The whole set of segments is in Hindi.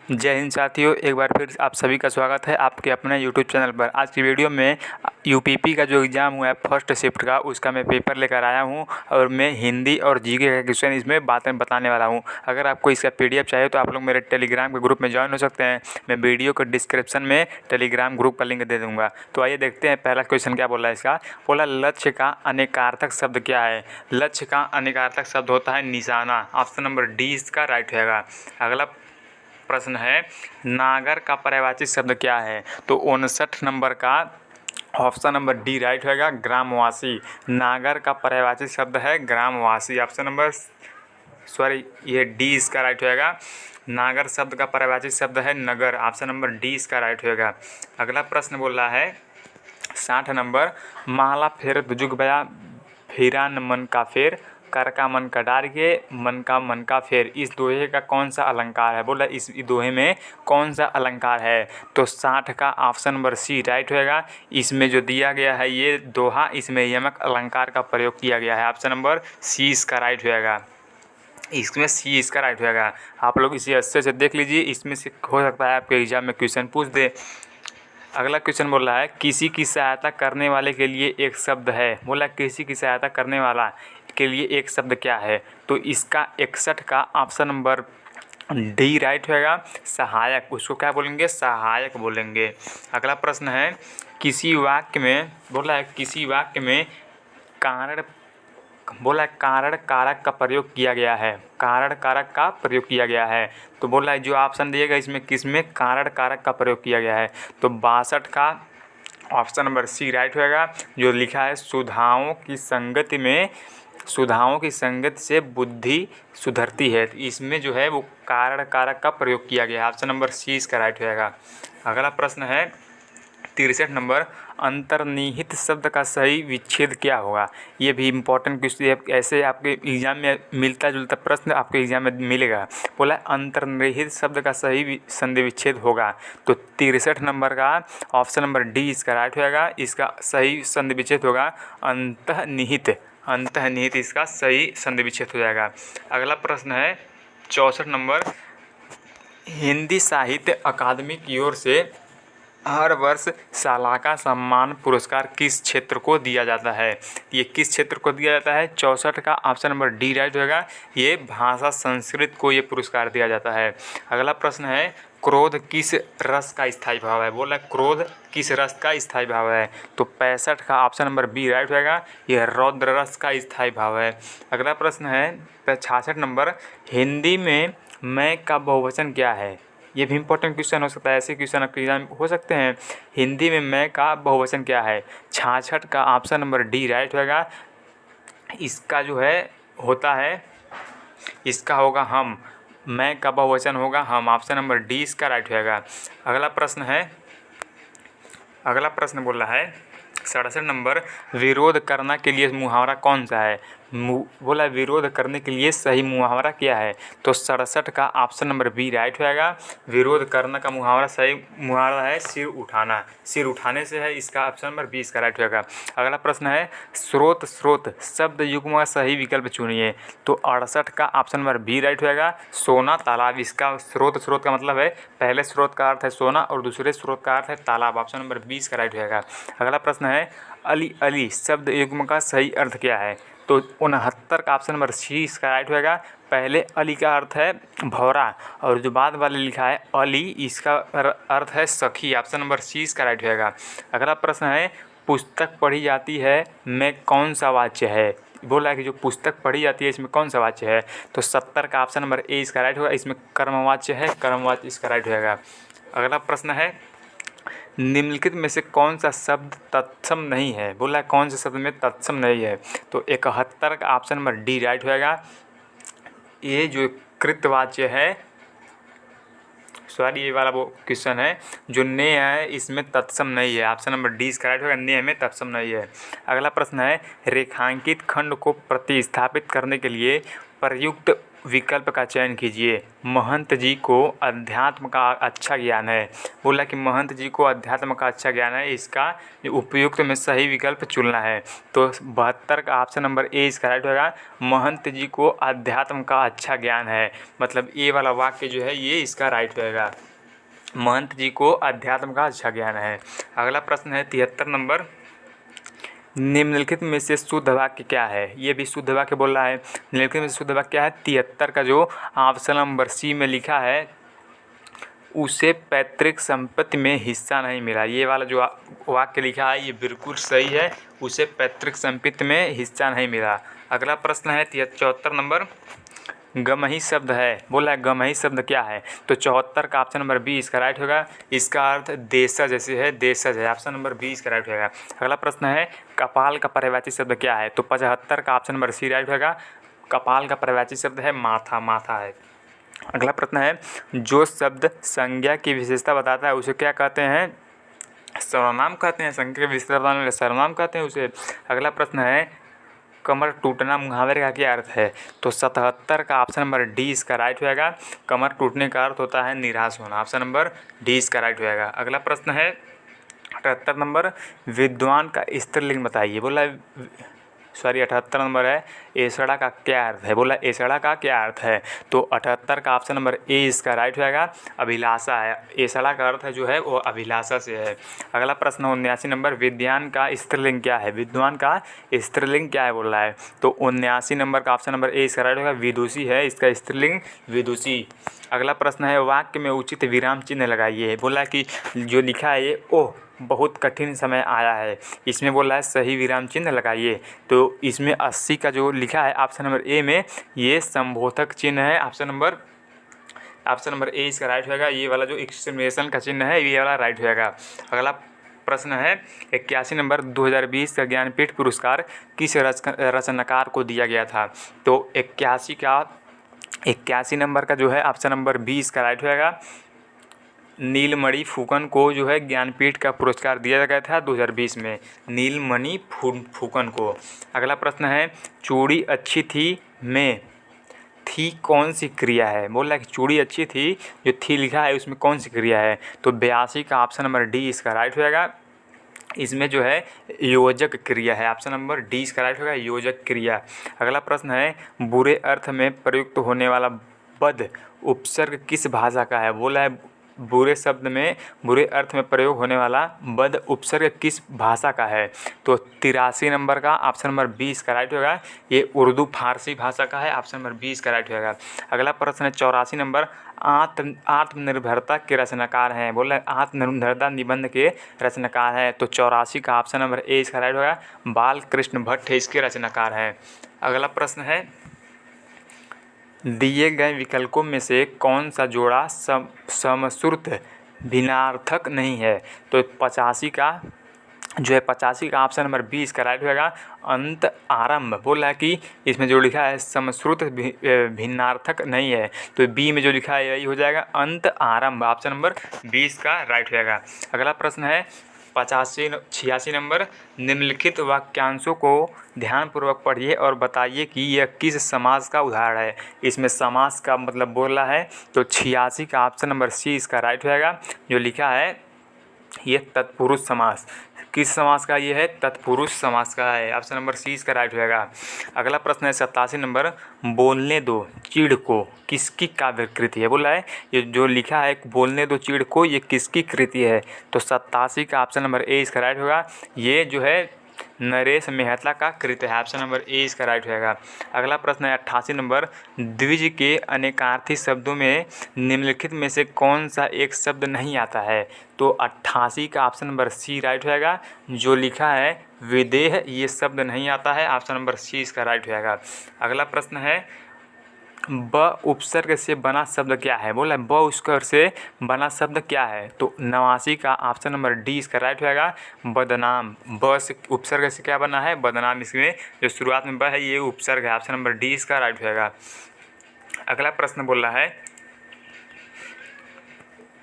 जय हिंद साथियों, एक बार फिर आप सभी का स्वागत है आपके अपने यूट्यूब चैनल पर। आज की वीडियो में यूपीपी का जो एग्ज़ाम हुआ है फर्स्ट शिफ्ट का, उसका मैं पेपर लेकर आया हूं और मैं हिंदी और जीके का क्वेश्चन इसमें बातें बताने वाला हूं। अगर आपको इसका पीडीएफ चाहिए तो आप लोग मेरे टेलीग्राम के ग्रुप में ज्वाइन हो सकते हैं। मैं वीडियो के डिस्क्रिप्शन में टेलीग्राम ग्रुप का लिंक दे दूँगा। तो आइए देखते हैं पहला क्वेश्चन क्या बोला है इसका। बोला लक्ष्य का अनेकार्थक शब्द क्या है। लक्ष्य का अनेकार्थक शब्द होता है निशाना। ऑप्शन नंबर डी इसका राइट होगा। अगला प्रश्न है नागर का पर्यायवाची शब्द क्या है। तो 59 नंबर का ऑप्शन नंबर डी राइट होगा, ग्रामवासी। नागर का पर्यायवाची शब्द है ग्रामवासी। ऑप्शन नंबर ये डी इसका राइट होगा। नागर शब्द का पर्यायवाची शब्द है नगर। ऑप्शन नंबर डी इसका राइट होगा। अगला प्रश्न बोल रहा है 60 नंबर, माला फेर जुग बया फेरा न मन का फेर, कर का मन का डारिये मन का फेर। इस दोहे का कौन सा अलंकार है। बोला इस दोहे में कौन सा अलंकार है। तो 60 का ऑप्शन नंबर सी राइट होगा। इसमें जो दिया गया है ये दोहा, इसमें यमक अलंकार का प्रयोग किया गया है। ऑप्शन नंबर सी इसका राइट होगा। इसमें सी इसका राइट होगा। आप लोग इसे अच्छे से देख लीजिए, इसमें से हो सकता है आपके एग्जाम में क्वेश्चन पूछ दे। अगला क्वेश्चन बोल रहा है किसी की सहायता करने वाले के लिए एक शब्द है। बोला किसी की सहायता करने वाला के लिए एक शब्द क्या है। तो इसका 61 का ऑप्शन नंबर डी राइट होगा, सहायक। उसको क्या बोलेंगे, सहायक बोलेंगे। अगला प्रश्न है किसी वाक्य में, बोला है किसी वाक्य में कारण, बोला कारण कारक का प्रयोग किया गया है। कारण कारक का प्रयोग किया गया है। तो बोला है जो ऑप्शन दिएगा इसमें किसमें कारण कारक का प्रयोग किया गया है। तो 62 का ऑप्शन नंबर सी राइट होगा। जो लिखा है सुधाओं की संगति में, सुधाओं की संगति से बुद्धि सुधरती है। तो इसमें जो है वो कारण कारक का प्रयोग किया गया है। ऑप्शन नंबर सी इसका राइट होगा। अगला प्रश्न है 63 नंबर, अंतर्निहित शब्द का सही विच्छेद क्या होगा। ये भी इम्पोर्टेंट क्वेश्चन है, ऐसे आपके एग्जाम में मिलता जुलता प्रश्न आपके एग्जाम में मिलेगा। बोला अंतर्निहित शब्द का सही संधि विच्छेद होगा। तो 63 नंबर का ऑप्शन नंबर डी इसका राइट होगा। इसका सही संधि विच्छेद होगा अंतर्निहित। अंतर्निहित इसका सही संधि विच्छेद हो जाएगा। अगला प्रश्न है 64 नंबर, हिंदी साहित्य अकादमी की ओर से हर वर्ष सालाका सम्मान पुरस्कार किस क्षेत्र को दिया जाता है। ये किस क्षेत्र को दिया जाता है। 64 का ऑप्शन नंबर डी राइट होगा। ये भाषा संस्कृत को ये पुरस्कार दिया जाता है। अगला प्रश्न है क्रोध किस रस का स्थायी भाव है। बोला क्रोध किस रस का स्थायी भाव है। तो 65 का ऑप्शन नंबर बी राइट होगा। यह रौद्र रस का स्थायी भाव है। अगला प्रश्न है 66 नंबर, हिंदी में मैं का बहुवचन क्या है। ये भी इम्पोर्टेंट क्वेश्चन हो सकता है, ऐसे क्वेश्चन आपके एग्जाम हो सकते हैं। हिंदी में मैं का बहुवचन क्या है। 66 का ऑप्शन नंबर डी राइट होगा। इसका जो है होता है, इसका होगा हम। मैं का बहुवचन होगा हम। ऑप्शन नंबर डी इसका राइट होगा। अगला प्रश्न है, अगला प्रश्न बोल रहा है 67 नंबर, विरोध करना के लिए मुहावरा कौन सा है। बोला विरोध करने के लिए सही मुहावरा क्या है। तो 67 का ऑप्शन नंबर बी राइट होगा। विरोध करना का मुहावरा सही मुहावरा है सिर उठाना। सिर उठाने से है, इसका ऑप्शन नंबर बी इसका राइट होगा। अगला प्रश्न है स्रोत स्रोत शब्द युग्म का सही विकल्प चुनिए। तो 68 का ऑप्शन नंबर बी राइट होगा, सोना तालाब। इसका स्रोत स्रोत का मतलब है पहले स्रोत का अर्थ है सोना और दूसरे स्रोत का अर्थ है तालाब। ऑप्शन नंबर 20 का राइट होगा। अगला प्रश्न है अली अली शब्द युग्म का सही अर्थ क्या है। तो 69 का ऑप्शन नंबर सी इसका राइट होगा। पहले अली का अर्थ है भौरा और जो बाद वाले लिखा है अली, इसका अर्थ है सखी। ऑप्शन नंबर सी इसका राइट होगा। अगला प्रश्न है पुस्तक पढ़ी जाती है में कौन सा वाच्य है। बोला है कि जो पुस्तक पढ़ी जाती है इसमें कौन सा वाच्य है। तो 70 का ऑप्शन नंबर ए इसका राइट होगा। इसमें कर्मवाच्य है, कर्मवाच्य इसका राइट होगा। अगला प्रश्न है निम्नलिखित में से कौन सा शब्द तत्सम नहीं है। बोला है कौन से शब्द में तत्सम नहीं है। तो 71 का ऑप्शन नंबर डी राइट होगा। ये जो कृतवाच्य है, सॉरी ये वाला वो क्वेश्चन है जो ने है इसमें तत्सम नहीं है। ऑप्शन नंबर डी इसका राइट होगा, ने में तत्सम नहीं है। अगला प्रश्न है रेखांकित खंड को प्रतिस्थापित करने के लिए प्रयुक्त विकल्प का चयन कीजिए। महंत जी को अध्यात्म का अच्छा ज्ञान है। बोला कि महंत जी को अध्यात्म का अच्छा ज्ञान है, इसका उपयुक्त में सही विकल्प चुनना है। तो 72 का ऑप्शन नंबर ए इसका राइट होगा। महंत जी को अध्यात्म का अच्छा ज्ञान है, मतलब ए वाला वाक्य जो है ये इसका राइट होगा। महंत जी को अध्यात्म का अच्छा ज्ञान है। अगला प्रश्न है 73 नंबर, निम्नलिखित में से शुद्ध वाक्य क्या है। ये भी शुद्ध वाक्य बोल रहा है। निम्नलिखित में से शुद्ध वाक्य क्या है। 73 का जो ऑप्शन नंबर सी में लिखा है, उसे पैतृक संपत्ति में हिस्सा नहीं मिला। ये वाला जो वाक्य लिखा है ये बिल्कुल सही है, उसे पैतृक संपत्ति में हिस्सा नहीं मिला। अगला प्रश्न है 74 नंबर, गमही शब्द है। बोला है गमही शब्द क्या है। तो 74 का ऑप्शन नंबर बी इसका राइट होगा। इसका अर्थ देशज जैसे है, देशज है। ऑप्शन नंबर बी इसका राइट होगा। अगला प्रश्न है कपाल का पर्यायवाची शब्द क्या है। तो 75 का ऑप्शन नंबर सी राइट होगा। कपाल का पर्यायवाची शब्द है माथा, माथा है। अगला प्रश्न है जो शब्द संज्ञा की विशेषता बताता है उसे क्या कहते हैं। सर्वनाम कहते हैं। संज्ञा की विशेषता बताने वाले सर्वनाम कहते हैं उसे। अगला प्रश्न है कमर टूटना मुहावरे का क्या अर्थ है। तो 77 का ऑप्शन नंबर डी इसका राइट होगा। कमर टूटने का अर्थ होता है निराश होना। ऑप्शन नंबर डी इसका राइट होगा। अगला प्रश्न है 78 नंबर, विद्वान का स्त्रीलिंग बताइए। बोला 78 नंबर है एसड़ा का क्या अर्थ है। बोला एसड़ा का क्या अर्थ है। तो 78 का ऑप्शन नंबर ए इसका राइट होगा। अभिलाषा है। एसड़ा का अर्थ है जो है वो अभिलाषा से है। अगला प्रश्न 79 नंबर, विद्वान का स्त्रीलिंग क्या है। विद्वान का स्त्रीलिंग क्या है बोल रहा है। तो 79 नंबर का ऑप्शन नंबर ए इसका राइट होगा। विदुषी है इसका स्त्रीलिंग, विदुषी। अगला प्रश्न है वाक्य में उचित विराम चिन्ह लगाइए। बोला कि जो लिखा है ये ओह बहुत कठिन समय आया है, इसमें बोला है सही विराम चिन्ह लगाइए। तो इसमें 80 का जो लिखा है ऑप्शन नंबर ए में ये संबोधक चिन्ह है। ऑप्शन नंबर ए इसका राइट होगा। ये वाला जो एक्सक्लेमेशन का चिन्ह है ये वाला राइट होगा। अगला प्रश्न है 81 नंबर, 2020 का ज्ञानपीठ पुरस्कार किस रचनाकार को दिया गया था। तो 81 नंबर का जो है ऑप्शन नंबर बी इसका राइट होगा। नीलमणि फुकन को जो है ज्ञानपीठ का पुरस्कार दिया गया था 2020 में, नीलमणि फुकन को। अगला प्रश्न है चूड़ी अच्छी थी में थी कौन सी क्रिया है। बोल रहा है कि चूड़ी अच्छी थी, जो थी लिखा है उसमें कौन सी क्रिया है। तो 82 का ऑप्शन नंबर डी इसका राइट होगा। इसमें जो है योजक क्रिया है। ऑप्शन नंबर डी इसका राइट होगा, योजक क्रिया। अगला प्रश्न है बुरे अर्थ में प्रयुक्त होने वाला बद उपसर्ग किस भाषा का है। बोला है बुरे शब्द में बुरे अर्थ में प्रयोग होने वाला बद उपसर्ग किस भाषा का है। तो 83 नंबर का ऑप्शन नंबर 20 का राइट होगा। ये उर्दू फारसी भाषा का है। ऑप्शन नंबर 20 का राइट होगा। अगला प्रश्न है 84 नंबर, आत्मनिर्भरता के रचनाकार हैं। बोला आत्मनिर्भरता निबंध के रचनाकार हैं। तो 84 का ऑप्शन नंबर ए इसका राइट होगा। बाल कृष्ण भट्ट है इसके रचनाकार हैं। अगला प्रश्न है दिए गए विकल्पों में से कौन सा जोड़ा समश्रुत भिन्नार्थक नहीं है। तो 85 का जो है 85 का ऑप्शन नंबर बी इसका राइट होगा। अंत आरंभ। बोला है कि इसमें जो लिखा है समश्रुत भिन्नार्थक नहीं है। तो बी में जो लिखा है यही हो जाएगा अंत आरंभ। ऑप्शन नंबर 20 का राइट होगा। अगला प्रश्न है 86 नंबर, निम्नलिखित वाक्यांशों को ध्यानपूर्वक पढ़िए और बताइए कि यह किस समास का उदाहरण है। इसमें समास का मतलब बोल रहा है। तो 86 का ऑप्शन नंबर सी इसका राइट होगा। जो लिखा है ये तत्पुरुष समास। किस समास का ये है, तत्पुरुष समास का है। ऑप्शन नंबर सी इसका राइट होगा। अगला प्रश्न है 87 नंबर, बोलने दो चीड़ को किसकी काव्य कृति है। बोला है ये जो लिखा है बोलने दो चीड़ को ये किसकी कृति है। तो 87 का ऑप्शन नंबर ए इसका राइट होगा। ये जो है नरेश मेहता का कृत है। ऑप्शन नंबर ए इसका राइट होगा। अगला प्रश्न है 88 नंबर, द्विज के अनेकार्थी शब्दों में निम्नलिखित में से कौन सा एक शब्द नहीं आता है। तो 88 का ऑप्शन नंबर सी राइट होगा। जो लिखा है विदेह ये शब्द नहीं आता है। ऑप्शन नंबर सी इसका राइट होगा। अगला प्रश्न है ब उपसर्ग से बना शब्द क्या है। बोला ब उपसर्ग से बना शब्द क्या है। तो 89 का ऑप्शन नंबर डी इसका राइट होगा। बदनाम। ब से उपसर्ग से क्या बना है, बदनाम। इसमें जो शुरुआत में ब है ये उपसर्ग है। ऑप्शन नंबर डी इसका राइट होगा। अगला प्रश्न बोल रहा है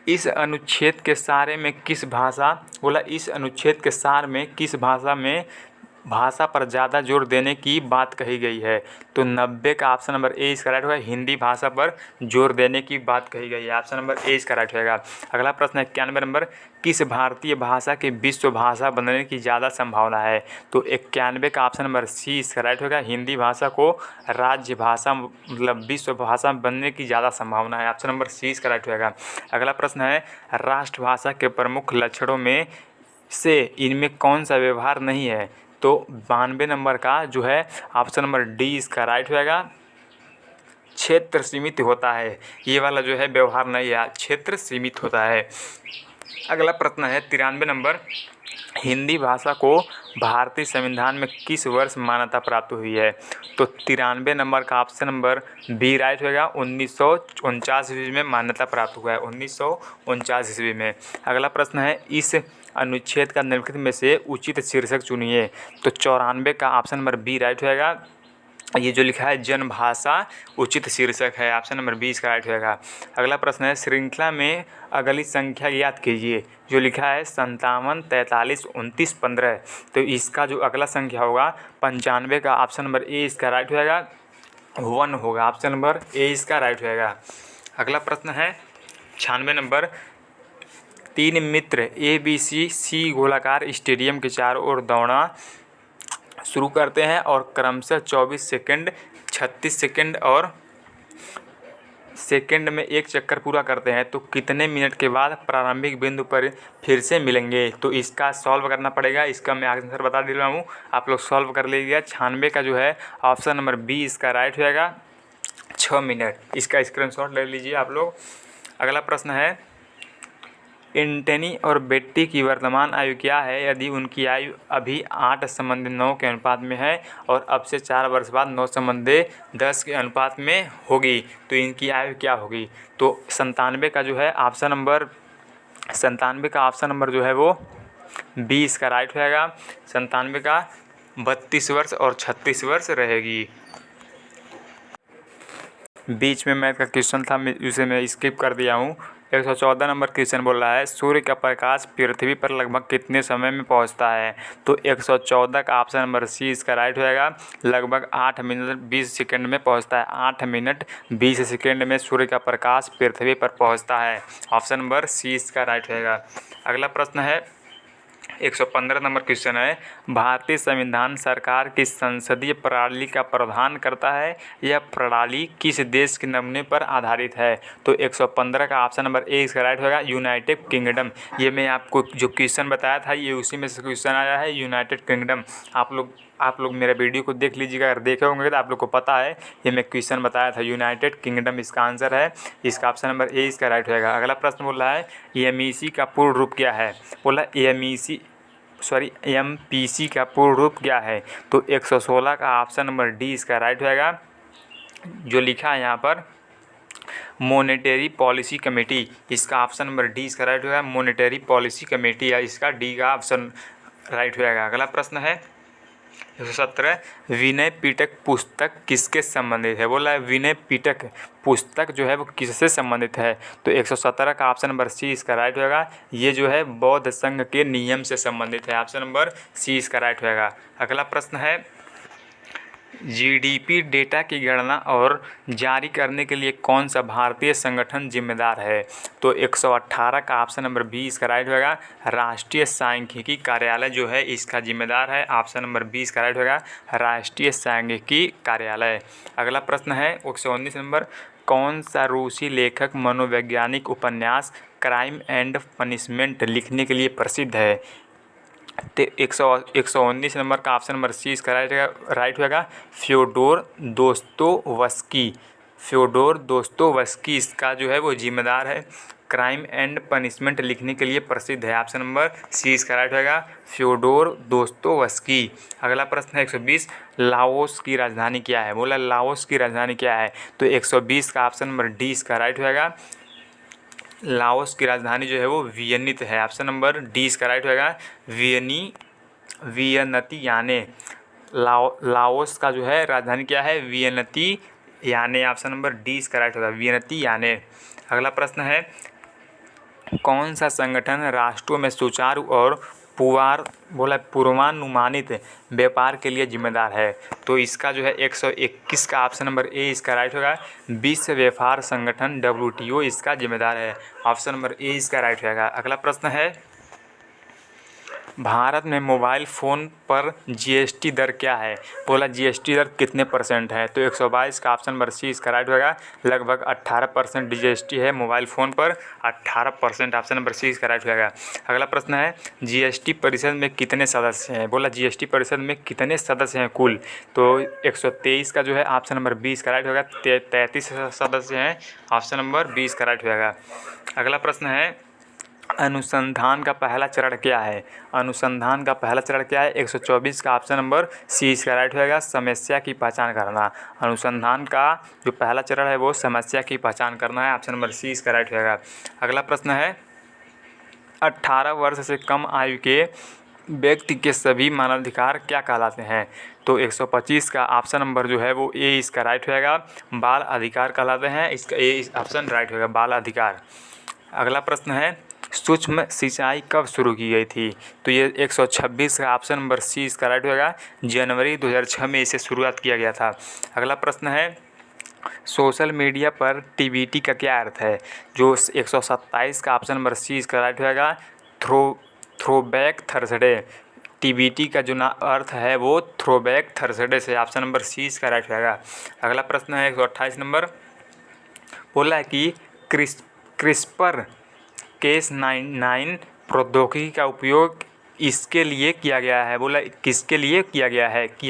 इस अनुच्छेद के सारे में किस भाषा। बोला इस अनुच्छेद के सार में किस भाषा में भाषा पर ज़्यादा जोर देने की बात कही गई है? तो 90 का ऑप्शन नंबर ए इसका राइट होगा। हिंदी भाषा पर जोर देने की बात कही गई है, ऑप्शन नंबर ए इसका राइट होगा। अगला प्रश्न है 91 नंबर, किस भारतीय भाषा के विश्व भाषा बनने की ज़्यादा संभावना है? तो 91 का ऑप्शन नंबर सी इसका राइट होगा। हिंदी भाषा को राज्य भाषा मतलब विश्व भाषा बनने की ज़्यादा संभावना है, ऑप्शन नंबर सी इसका राइट होगा। अगला प्रश्न है राष्ट्रभाषा के प्रमुख लक्षणों में से इनमें कौन सा व्यवहार नहीं है? तो 92 नंबर का जो है ऑप्शन नंबर डी इसका राइट होगा। क्षेत्र सीमित होता है, ये वाला जो है व्यवहार नहीं है, क्षेत्र सीमित होता है। अगला प्रश्न है 93 नंबर, हिंदी भाषा को भारतीय संविधान में किस वर्ष मान्यता प्राप्त हुई है? तो 93 नंबर का ऑप्शन नंबर बी राइट होगा। 1949 ईस्वी में मान्यता प्राप्त हुआ है, 1949 ईस्वी में। अगला प्रश्न है इस अनुच्छेद का निम्नलिखित में से उचित शीर्षक चुनिए। तो 94 का ऑप्शन नंबर बी राइट होगा। ये जो लिखा है जनभाषा उचित शीर्षक है, ऑप्शन नंबर 20 का राइट होगा। अगला प्रश्न है श्रृंखला में अगली संख्या ज्ञात कीजिए। जो लिखा है 57, 43, 29, 15। तो इसका जो अगला संख्या होगा 95 का ऑप्शन नंबर ए इसका राइट होगा, 1 होगा, ऑप्शन नंबर ए इसका राइट होगा। अगला प्रश्न है 96 नंबर, 3 मित्र ABC गोलाकार स्टेडियम के चारों ओर दौड़ना शुरू करते हैं और क्रमशः 24 सेकंड, 36 सेकंड और सेकंड में एक चक्कर पूरा करते हैं, तो कितने मिनट के बाद प्रारंभिक बिंदु पर फिर से मिलेंगे? तो इसका सॉल्व करना पड़ेगा। इसका मैं आंसर बता दे रहा हूँ, आप लोग सॉल्व कर लीजिएगा। 96 का जो है ऑप्शन नंबर बी इसका राइट होगा, 6 मिनट। इसका स्क्रीनशॉट ले लीजिए आप लोग। अगला प्रश्न है एंटनी और बेट्टी की वर्तमान आयु क्या है? यदि उनकी आयु अभी 8:9 के अनुपात में है और अब से 4 वर्ष बाद 9:10 के अनुपात में होगी, तो इनकी आयु क्या होगी? तो 97 का जो है ऑप्शन नंबर 97 का ऑप्शन नंबर जो है वो 20 का राइट होगा। 97 का 32 वर्ष और 36 वर्ष रहेगी। बीच में मैथ का क्वेश्चन था, उसे मैं स्किप कर दिया हूँ। 114 नंबर क्वेश्चन बोल रहा है सूर्य का प्रकाश पृथ्वी पर लगभग कितने समय में पहुंचता है? तो 114 का ऑप्शन नंबर सी इसका राइट होगा। लगभग 8 मिनट 20 सेकंड में पहुंचता है, 8 मिनट 20 सेकंड में सूर्य का प्रकाश पृथ्वी पर पहुंचता है, ऑप्शन नंबर सी इसका राइट होगा। अगला प्रश्न है 115 नंबर क्वेश्चन है भारतीय संविधान सरकार की संसदीय प्रणाली का प्रावधान करता है, यह प्रणाली किस देश के नमूने पर आधारित है? तो 115 का ऑप्शन नंबर ए इसका राइट होगा, यूनाइटेड किंगडम। ये मैं आपको जो क्वेश्चन बताया था ये उसी में से क्वेश्चन आया है, यूनाइटेड किंगडम। आप लोग मेरा वीडियो को देख लीजिएगा, अगर देखे होंगे तो आप लोग को पता है ये मैं क्वेश्चन बताया था, यूनाइटेड किंगडम इसका आंसर है। इसका ऑप्शन नंबर ए इसका राइट होगा। अगला प्रश्न बोल रहा है एमईसी का पूर्ण रूप क्या है? बोला एमपीसी का पूर्ण रूप क्या है? तो 116 का ऑप्शन नंबर डी इसका राइट होगा। जो लिखा है यहाँ पर मॉनेटरी पॉलिसी कमेटी, इसका ऑप्शन नंबर डी इसका राइट होगा। मॉनेटरी पॉलिसी कमेटी है, इसका डी का ऑप्शन राइट होगा। अगला प्रश्न है 117 विनय पिटक पुस्तक किसके संबंधित है? बोला है विनय पिटक पुस्तक जो है वो किससे संबंधित है? तो 117 का ऑप्शन नंबर सी इसका राइट होगा। ये जो है बौद्ध संघ के नियम से संबंधित है, ऑप्शन नंबर सी इसका राइट होगा। अगला प्रश्न है जीडीपी डेटा की गणना और जारी करने के लिए कौन सा भारतीय संगठन जिम्मेदार है? तो 118 का ऑप्शन नंबर बी इसका राइट होगा। राष्ट्रीय सांख्यिकी कार्यालय जो है इसका जिम्मेदार है, ऑप्शन नंबर बी इसका राइट होगा, राष्ट्रीय सांख्यिकी कार्यालय। अगला प्रश्न है 119 नंबर कौन सा रूसी लेखक मनोवैज्ञानिक उपन्यास क्राइम एंड पनिशमेंट लिखने के लिए प्रसिद्ध है? तो 119 नंबर का ऑप्शन नंबर सी इसका राइट होगा, फ्योडोर दोस्तोवस्की। फ्योडोर दोस्तोवस्की इसका जो है वो जिम्मेदार है, क्राइम एंड पनिशमेंट लिखने के लिए प्रसिद्ध है, ऑप्शन नंबर सी इसका राइट होगा, फ्योडोर दोस्तोवस्की। अगला प्रश्न है 120 लाओस की राजधानी क्या है? बोला लाओस की राजधानी क्या है? तो 120 का ऑप्शन नंबर डी इसका राइट होगा। लाओस की राजधानी जो है वो वियनित है, ऑप्शन नंबर डी इसका राइट होगा, वियनतियाने। लाओस का जो है राजधानी क्या है? वियनतियाने, ऑप्शन नंबर डी इसका राइट होगा, वियनतियाने। अगला प्रश्न है कौन सा संगठन राष्ट्रों में सुचारू और पूर्वानुमानित व्यापार के लिए जिम्मेदार है। तो इसका जो है 121 का ऑप्शन नंबर ए इसका राइट होगा। विश्व व्यापार संगठन WTO इसका जिम्मेदार है। ऑप्शन नंबर ए इसका राइट होगा। अगला प्रश्न है, भारत में मोबाइल फ़ोन पर GST दर क्या है? बोला GST दर कितने % है? तो 122 का ऑप्शन नंबर सी इसका राइट होगा। लगभग 18% GST है मोबाइल फ़ोन पर, 18% ऑप्शन नंबर सी इसका राइट होगा। अगला प्रश्न है, GST परिषद में कितने सदस्य हैं? बोला GST परिषद में कितने सदस्य हैं कुल? तो 123 का जो है ऑप्शन नंबर 20 का राइट होगा। 33 सदस्य हैं, ऑप्शन नंबर 20 का राइट होगा। अगला प्रश्न है, अनुसंधान का पहला चरण क्या है? अनुसंधान का पहला चरण क्या है? 124 का ऑप्शन नंबर सी इसका राइट होगा। समस्या की पहचान करना। अनुसंधान का जो पहला चरण है वो समस्या की पहचान करना है। ऑप्शन नंबर सी इसका राइट होगा। अगला प्रश्न है, 18 वर्ष से कम आयु के व्यक्ति के सभी मानवाधिकार क्या कहलाते हैं? तो 125 का ऑप्शन नंबर जो है वो ए इसका राइट होगा। बाल अधिकार कहलाते हैं। इसका ए ऑप्शन राइट होगा, बाल अधिकार। अगला प्रश्न है, सूक्ष्म सिंचाई कब शुरू की गई थी? तो ये 126 का ऑप्शन नंबर सी इसका राइट होगा। जनवरी 2006 में इसे शुरुआत किया गया था। अगला प्रश्न है, सोशल मीडिया पर TBT का क्या अर्थ है? जो 127 का ऑप्शन नंबर सी इसका राइट होगा। Throwback Thursday. TBT का जो अर्थ है वो थ्रोबैक थर्सडे से, ऑप्शन नंबर सी इसका राइट होगा। अगला प्रश्न है 128 नंबर, बोला है कि क्रिस्पर Cas9 प्रौद्योगिकी का उपयोग इसके लिए किया गया है। बोला किसके लिए किया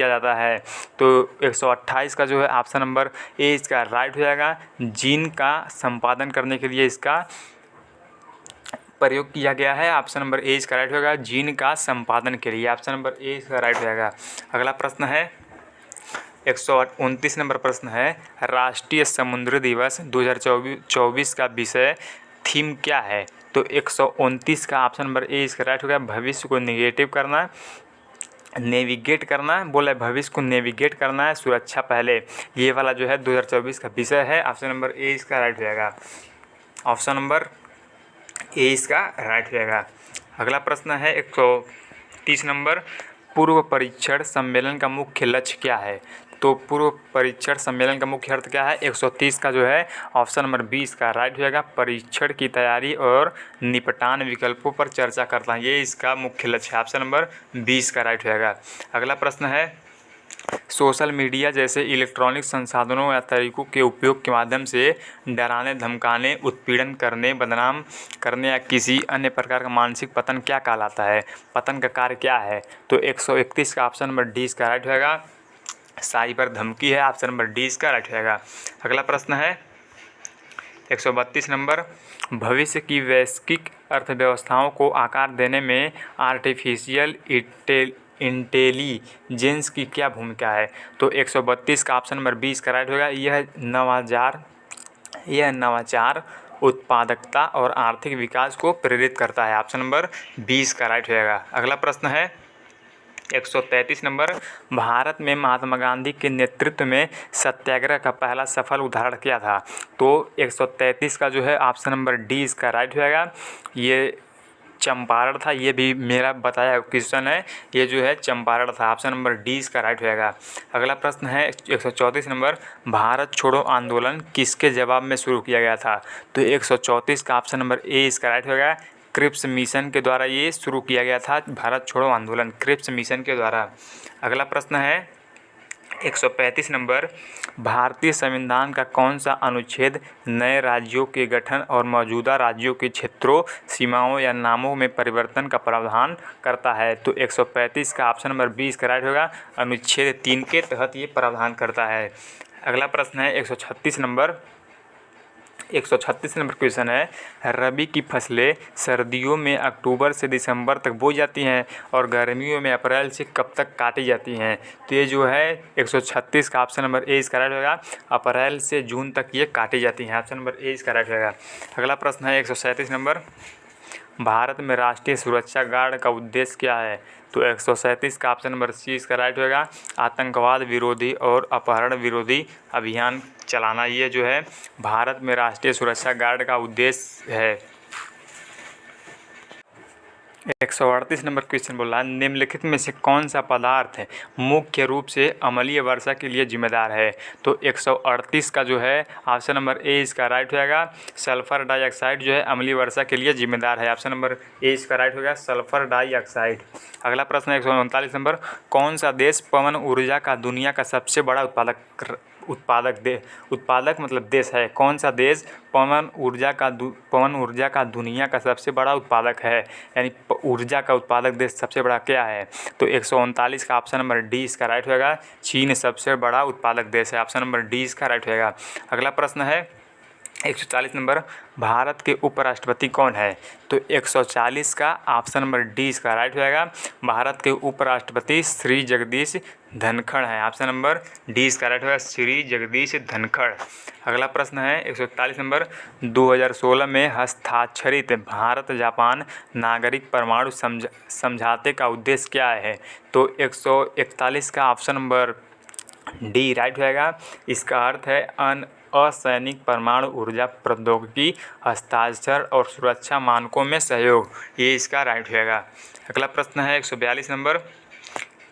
जाता है? तो 128 का जो है ऑप्शन नंबर ए इसका राइट हो जाएगा। जीन का संपादन करने के लिए इसका प्रयोग किया गया है। ऑप्शन नंबर ए इसका राइट होगा। जीन का संपादन के लिए, ऑप्शन नंबर ए इसका राइट हो जाएगा। अगला प्रश्न है 129 नंबर प्रश्न है, राष्ट्रीय समुद्र दिवस 2024 का विषय थीम क्या है? तो 129 का ऑप्शन नंबर ए इसका राइट होगा। भविष्य को नेविगेट करना। बोला भविष्य को नेविगेट करना है, सुरक्षा पहले। ये वाला जो है 2024 का विषय है। ऑप्शन नंबर ए इसका राइट हो जाएगा। ऑप्शन नंबर ए इसका राइट हो जाएगा। अगला प्रश्न है 130 नंबर, पूर्व परीक्षण सम्मेलन का मुख्य लक्ष्य क्या है? तो पूर्व परीक्षण सम्मेलन का मुख्य अर्थ क्या है? 130 का जो है ऑप्शन नंबर 20 का राइट हो जाएगा। परीक्षण की तैयारी और निपटान विकल्पों पर चर्चा करता है, ये इसका मुख्य लक्ष्य है। ऑप्शन नंबर 20 का राइट हो जाएगा। अगला प्रश्न है, सोशल मीडिया जैसे इलेक्ट्रॉनिक संसाधनों या तरीकों के उपयोग के माध्यम से डराने, धमकाने, उत्पीड़न करने, बदनाम करने या किसी अन्य प्रकार का मानसिक पतन क्या कहलाता है? पतन का कार्य क्या है? तो 131 का ऑप्शन नंबर डी इसका राइट होगा। साइबर धमकी है, ऑप्शन नंबर डी इसका राइट होगा। अगला प्रश्न है 132 नंबर, भविष्य की वैश्विक अर्थव्यवस्थाओं को आकार देने में आर्टिफिशियल इंटेलिजेंस की क्या भूमिका है? तो 132 का ऑप्शन नंबर 20 का राइट होगा। यह नवाचार, उत्पादकता और आर्थिक विकास को प्रेरित करता है। ऑप्शन नंबर 20 का राइट होगा। अगला प्रश्न है 133 नंबर, भारत में महात्मा गांधी के नेतृत्व में सत्याग्रह का पहला सफल उदाहरण क्या था? तो 133 का जो है ऑप्शन नंबर डी इसका राइट होगा। ये चंपारण था, ये भी मेरा बताया क्वेश्चन है, ये जो है चंपारण था। ऑप्शन नंबर डी इसका राइट होगा। अगला प्रश्न है 134 नंबर, भारत छोड़ो आंदोलन किसके जवाब में शुरू किया गया था? तो 134 का ऑप्शन नंबर ए इसका राइट होगा। क्रिप्स मिशन के द्वारा ये शुरू किया गया था, भारत छोड़ो आंदोलन क्रिप्स मिशन के द्वारा। अगला प्रश्न है 135 नंबर, भारतीय संविधान का कौन सा अनुच्छेद नए राज्यों के गठन और मौजूदा राज्यों के क्षेत्रों, सीमाओं या नामों में परिवर्तन का प्रावधान करता है? तो 135 का ऑप्शन नंबर 20 का राइट होगा। अनुच्छेद 3 के तहत ये प्रावधान करता है। अगला प्रश्न है 136 नंबर क्वेश्चन है, रबी की फसलें सर्दियों में अक्टूबर से दिसंबर तक बोई जाती हैं और गर्मियों में अप्रैल से कब तक काटी जाती हैं? तो ये जो है 136 का ऑप्शन नंबर ए इसका राइट होगा। अप्रैल से जून तक ये काटी जाती हैं। ऑप्शन नंबर ए इसका राइट होगा। अगला प्रश्न है 137 नंबर, भारत में राष्ट्रीय सुरक्षा गार्ड का उद्देश्य क्या है? तो 137 का ऑप्शन नंबर सी इसका राइट होगा। आतंकवाद विरोधी और अपहरण विरोधी अभियान चलाना, ये जो है भारत में राष्ट्रीय सुरक्षा गार्ड का उद्देश्य है। 138 नंबर क्वेश्चन बोला है, निम्नलिखित में से कौन सा पदार्थ है मुख्य रूप से अम्लीय वर्षा के लिए जिम्मेदार है। तो 138 का जो है ऑप्शन नंबर ए इसका राइट होगा। सल्फर डाइऑक्साइड जो है अम्लीय वर्षा के लिए जिम्मेदार है। ऑप्शन नंबर ए इसका राइट होगा, सल्फर डाइऑक्साइड। अगला प्रश्न है 139 नंबर, कौन सा देश पवन ऊर्जा का दुनिया का सबसे बड़ा उत्पादक मतलब देश है। कौन सा देश पवन ऊर्जा का दुनिया का सबसे बड़ा उत्पादक है, यानी ऊर्जा का उत्पादक देश सबसे बड़ा क्या है। तो 139 का ऑप्शन नंबर डी इसका राइट होगा। चीन सबसे बड़ा उत्पादक देश है। ऑप्शन नंबर डी इसका राइट होगा। अगला प्रश्न है 140 नंबर, भारत के उपराष्ट्रपति कौन है। तो 140 का ऑप्शन नंबर डी इसका राइट होगा। भारत के उपराष्ट्रपति श्री जगदीश धनखड़ है। ऑप्शन नंबर डी इसका राइट होगा, श्री जगदीश धनखड़। अगला प्रश्न है 141 नंबर, 2016 में हस्ताक्षरित भारत जापान नागरिक परमाणु समझौते का उद्देश्य क्या है। तो 141 का ऑप्शन नंबर डी राइट होगा। इसका अर्थ है असैनिक परमाणु ऊर्जा प्रौद्योगिकी हस्ताक्षर और सुरक्षा मानकों में सहयोग, ये इसका राइट होगा। अगला प्रश्न है 142 नंबर,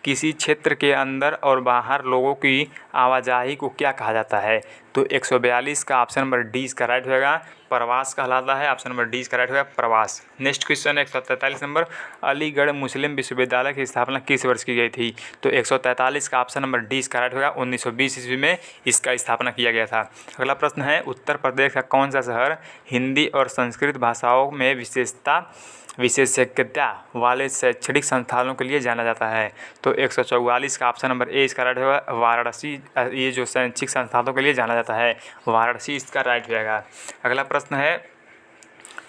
किसी क्षेत्र के अंदर और बाहर लोगों की आवाजाही को क्या कहा जाता है। तो 142 का ऑप्शन नंबर डी इसका राइट होगा, प्रवास कहलाता है। ऑप्शन नंबर डी इसका राइट होगा, प्रवास। नेक्स्ट क्वेश्चन है 143 नंबर, अलीगढ़ मुस्लिम विश्वविद्यालय की स्थापना किस वर्ष की गई थी। तो 143 का ऑप्शन नंबर डी इसका राइट होगा, 1920 ईस्वी में इसका स्थापना किया गया था। अगला प्रश्न है, उत्तर प्रदेश का कौन सा शहर हिंदी और संस्कृत भाषाओं में विशेषज्ञता वाले शैक्षणिक संस्थानों के लिए जाना जाता है। तो 144 का ऑप्शन नंबर ए इसका राइट होगा, वाराणसी। ये जो शैक्षिक संस्थानों के लिए जाना जाता है, वाराणसी इसका राइट होगा। अगला प्रश्न है,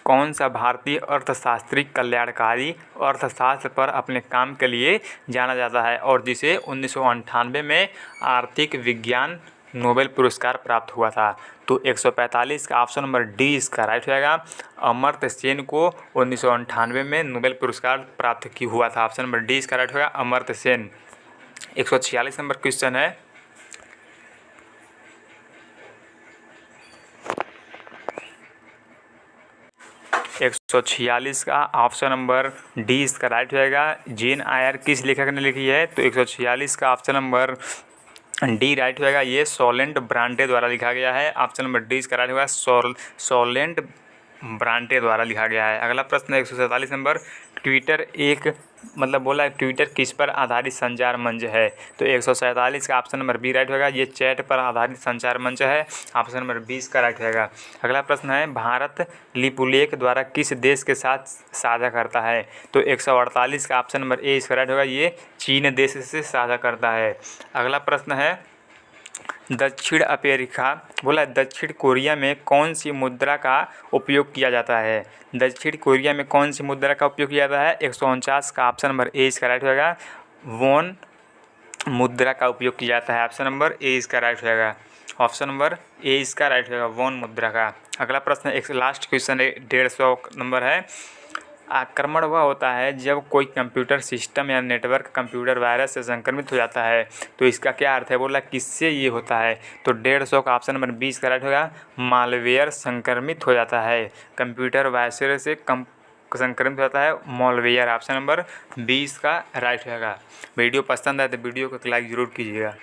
कौन सा भारतीय अर्थशास्त्री कल्याणकारी अर्थशास्त्र पर अपने काम के लिए जाना जाता है और जिसे 1998 में आर्थिक विज्ञान नोबेल पुरस्कार प्राप्त हुआ था। तो 145 का ऑप्शन नंबर डी इसका राइट होगा, अमर्त्य सेन को 1998 में नोबेल पुरस्कार प्राप्त हुआ था। ऑप्शन नंबर डी इसका राइट होगा, अमर्त्य सेन। 146 नंबर क्वेश्चन है, एक 146 का ऑप्शन नंबर डी इसका राइट होगा, जेन आयर किस लेखक ने लिखी है। तो 146 का ऑप्शन नंबर डी राइट होगा, ये सोलेंट ब्रांटे द्वारा लिखा गया है। ऑप्शन नंबर डी इसका राइट होगा, सोलेंट ब्रांटे द्वारा लिखा गया है। अगला प्रश्न 147 नंबर, ट्विटर एक बोला है ट्विटर किस पर आधारित संचार मंच है। तो 147 का ऑप्शन नंबर बी राइट होगा, ये चैट पर आधारित संचार मंच है। ऑप्शन नंबर 20 का राइट होगा। अगला प्रश्न है, भारत लिपुलेख द्वारा किस देश के साथ साझा करता है। तो 148 का ऑप्शन नंबर ए इसका राइट होगा, ये चीन देश से साझा करता है। अगला प्रश्न है, दक्षिण कोरिया में कौन सी मुद्रा का उपयोग किया जाता है। दक्षिण कोरिया में कौन सी मुद्रा का उपयोग किया जाता है। 149 का ऑप्शन नंबर ए इसका राइट होगा, वॉन मुद्रा का उपयोग किया जाता है। ऑप्शन नंबर ए इसका राइट होगा, ऑप्शन नंबर ए इसका राइट होगा, वॉन मुद्रा का। अगला प्रश्न एक लास्ट क्वेश्चन है, 150 नंबर है, आक्रमण वह होता है जब कोई कंप्यूटर सिस्टम या नेटवर्क कंप्यूटर वायरस से संक्रमित हो जाता है। तो इसका क्या अर्थ है, बोला किससे ये होता है। तो 150 का ऑप्शन नंबर 20 का राइट होगा, मालवेयर संक्रमित हो जाता है, कंप्यूटर वायरस से संक्रमित हो जाता है मालवेयर। ऑप्शन नंबर 20 का राइट होगा। वीडियो पसंद आए तो वीडियो को लाइक ज़रूर कीजिएगा।